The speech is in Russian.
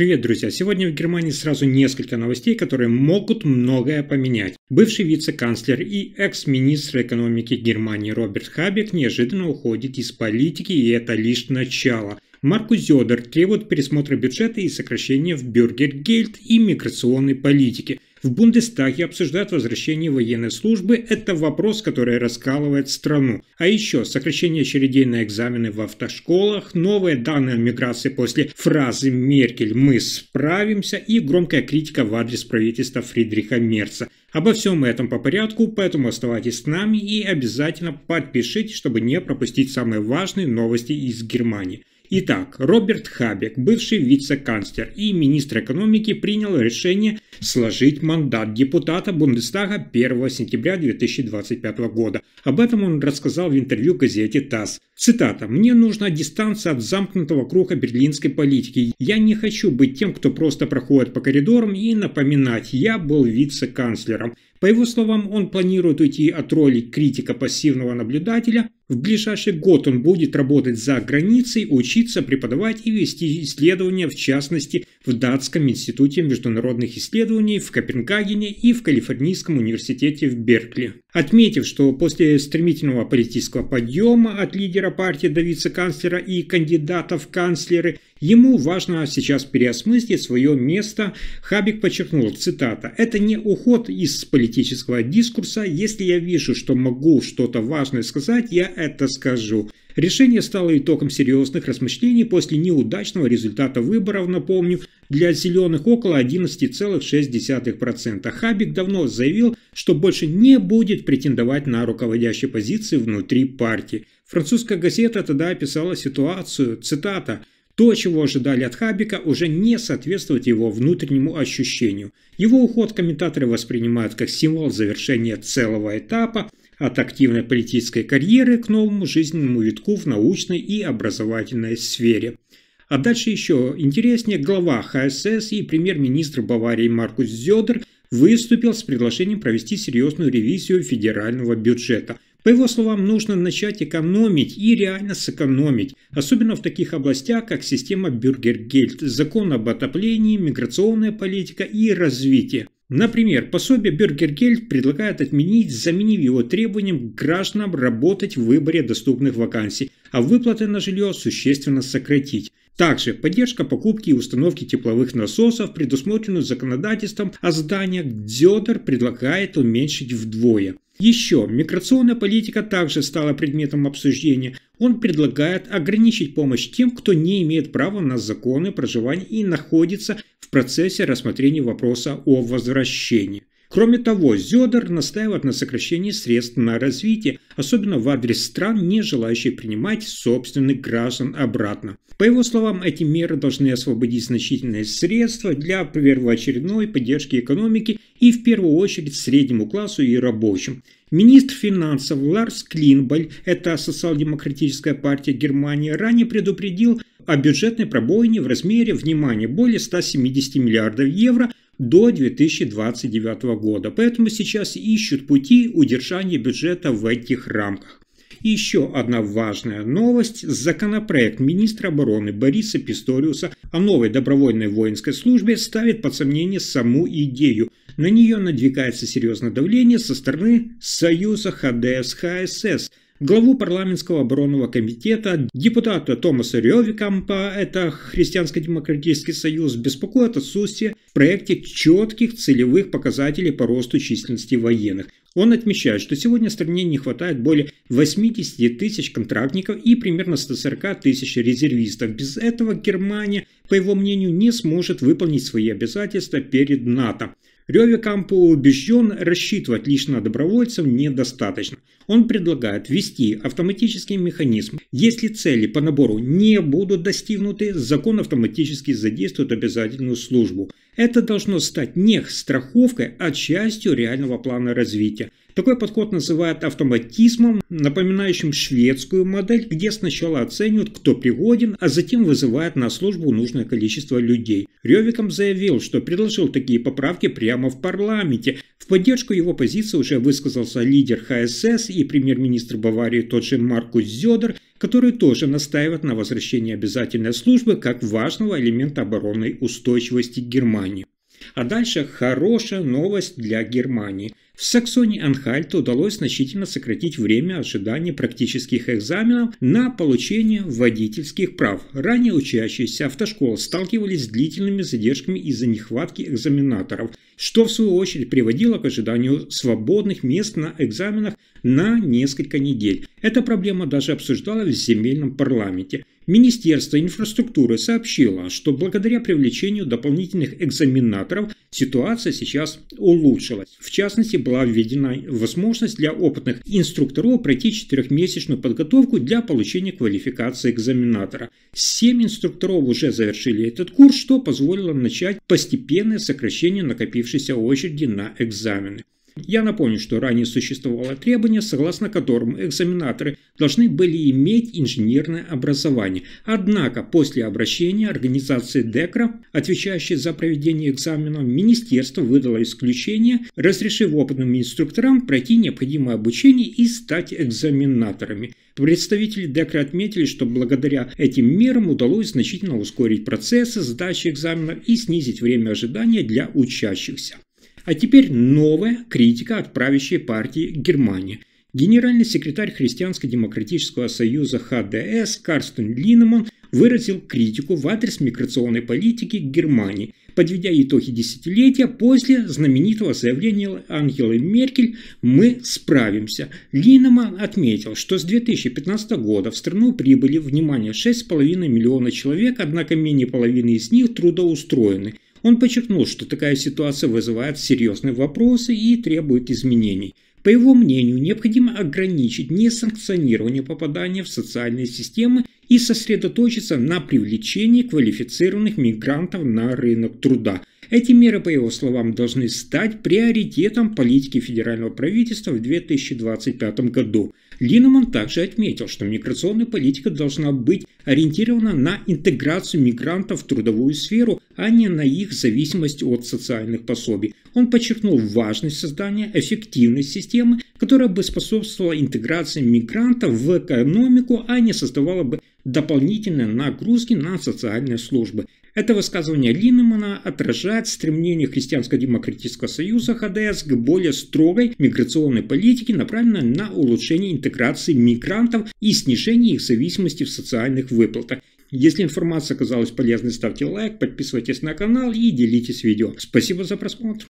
Привет, друзья! Сегодня в Германии сразу несколько новостей, которые могут многое поменять. Бывший вице-канцлер и экс-министр экономики Германии Роберт Хабек неожиданно уходит из политики, и это лишь начало. Маркус Зёдер требует пересмотра бюджета и сокращения в бюргергельд и миграционной политике. В Бундестаге обсуждают возвращение военной службы. Это вопрос, который раскалывает страну. А еще сокращение очередей на экзамены в автошколах, новые данные о миграции после фразы Меркель «Мы справимся» и громкая критика в адрес правительства Фридриха Мерца. Обо всем этом по порядку, поэтому оставайтесь с нами и обязательно подпишитесь, чтобы не пропустить самые важные новости из Германии. Итак, Роберт Хабек, бывший вице-канцлер и министр экономики, принял решение сложить мандат депутата Бундестага 1 сентября 2025 года. Об этом он рассказал в интервью газете ТАСС. Цитата: «Мне нужна дистанция от замкнутого круга берлинской политики. Я не хочу быть тем, кто просто проходит по коридорам и напоминать: я был вице-канцлером». По его словам, он планирует уйти от роли критика пассивного наблюдателя. В ближайший год он будет работать за границей, учиться, преподавать и вести исследования, в частности, в Датском институте международных исследований в Копенгагене и в Калифорнийском университете в Беркли. Отметив, что после стремительного политического подъема от лидера партии до вице-канцлера и кандидата в канцлеры, ему важно сейчас переосмыслить свое место, Хабек подчеркнул, цитата: «Это не уход из политического дискурса. Если я вижу, что могу что-то важное сказать, я это скажу». Решение стало итогом серьезных размышлений после неудачного результата выборов, напомню, для зеленых около 11,6%. Хабек давно заявил, что больше не будет претендовать на руководящие позиции внутри партии. Французская газета тогда описала ситуацию, цитата: «То, чего ожидали от Хабека, уже не соответствует его внутреннему ощущению. Его уход комментаторы воспринимают как символ завершения целого этапа от активной политической карьеры к новому жизненному витку в научной и образовательной сфере». А дальше еще интереснее. Глава ХСС и премьер-министр Баварии Маркус Зёдер выступил с предложением провести серьезную ревизию федерального бюджета. По его словам, нужно начать экономить и реально сэкономить, особенно в таких областях, как система бюргергельд, закон об отоплении, миграционная политика и развитие. Например, пособие бюргергельд предлагает отменить, заменив его требованием к гражданам работать в выборе доступных вакансий, а выплаты на жилье существенно сократить. Также поддержка покупки и установки тепловых насосов, предусмотренную законодательством о зданиях, Зёдер предлагает уменьшить вдвое. Еще миграционная политика также стала предметом обсуждения. Он предлагает ограничить помощь тем, кто не имеет права на законное проживание и находится в процессе рассмотрения вопроса о возвращении. Кроме того, Зёдер настаивает на сокращении средств на развитие, особенно в адрес стран, не желающих принимать собственных граждан обратно. По его словам, эти меры должны освободить значительные средства для первоочередной поддержки экономики и в первую очередь среднему классу и рабочим. Министр финансов Ларс Клинбаль, это социал-демократическая партия Германии, ранее предупредил о бюджетной пробоине в размере, внимание, более 170 миллиардов евро до 2029 года. Поэтому сейчас ищут пути удержания бюджета в этих рамках. И еще одна важная новость. Законопроект министра обороны Бориса Писториуса о новой добровольной воинской службе ставит под сомнение саму идею. На нее надвигается серьезное давление со стороны Союза ХДС-ХСС. Главу парламентского оборонного комитета, депутата Томаса Рёвекампа, это Христианско-демократический союз, беспокоит отсутствие в проекте четких целевых показателей по росту численности военных. Он отмечает, что сегодня стране не хватает более 80 тысяч контрактников и примерно 140 тысяч резервистов. Без этого Германия, по его мнению, не сможет выполнить свои обязательства перед НАТО. Рёвекамп убежден, рассчитывать лишь на добровольцев недостаточно. Он предлагает ввести автоматический механизм. Если цели по набору не будут достигнуты, закон автоматически задействует обязательную службу. Это должно стать не страховкой, а частью реального плана развития. Такой подход называют автоматизмом, напоминающим шведскую модель, где сначала оценивают, кто пригоден, а затем вызывают на службу нужное количество людей. Рёвиком заявил, что предложил такие поправки прямо в парламенте. В поддержку его позиции уже высказался лидер ХСС и премьер-министр Баварии тот же Маркус Зёдер, который тоже настаивает на возвращении обязательной службы как важного элемента оборонной устойчивости Германии. А дальше хорошая новость для Германии. В Саксонии-Анхальте удалось значительно сократить время ожидания практических экзаменов на получение водительских прав. Ранее учащиеся автошкол сталкивались с длительными задержками из-за нехватки экзаменаторов, что в свою очередь приводило к ожиданию свободных мест на экзаменах на несколько недель. Эта проблема даже обсуждалась в земельном парламенте. Министерство инфраструктуры сообщило, что благодаря привлечению дополнительных экзаменаторов ситуация сейчас улучшилась. В частности, была введена возможность для опытных инструкторов пройти 4-месячную подготовку для получения квалификации экзаменатора. 7 инструкторов уже завершили этот курс, что позволило начать постепенное сокращение накопившейся очереди на экзамены. Я напомню, что ранее существовало требование, согласно которому экзаменаторы должны были иметь инженерное образование. Однако после обращения организации ДЭКРА, отвечающей за проведение экзаменов, министерство выдало исключение, разрешив опытным инструкторам пройти необходимое обучение и стать экзаменаторами. Представители ДЭКРА отметили, что благодаря этим мерам удалось значительно ускорить процессы сдачи экзаменов и снизить время ожидания для учащихся. А теперь новая критика от правящей партии Германии. Генеральный секретарь Христианско-демократического союза ХДС Карстен Линнеман выразил критику в адрес миграционной политики Германии, подведя итоги десятилетия после знаменитого заявления Ангелы Меркель «Мы справимся». Линнеман отметил, что с 2015 года в страну прибыли, внимание, 6,5 миллиона человек, однако менее половины из них трудоустроены. Он подчеркнул, что такая ситуация вызывает серьезные вопросы и требует изменений. По его мнению, необходимо ограничить несанкционирование попадания в социальные системы и сосредоточиться на привлечении квалифицированных мигрантов на рынок труда. Эти меры, по его словам, должны стать приоритетом политики федерального правительства в 2025 году. Линнеман также отметил, что миграционная политика должна быть ориентирована на интеграцию мигрантов в трудовую сферу, а не на их зависимость от социальных пособий. Он подчеркнул важность создания эффективной системы, которая бы способствовала интеграции мигрантов в экономику, а не создавала бы дополнительные нагрузки на социальные службы. Это высказывание Линнемана отражает стремление Христианско-демократического союза ХДС к более строгой миграционной политике, направленной на улучшение интеграции мигрантов и снижение их зависимости в социальных выплатах. Если информация оказалась полезной, ставьте лайк, подписывайтесь на канал и делитесь видео. Спасибо за просмотр.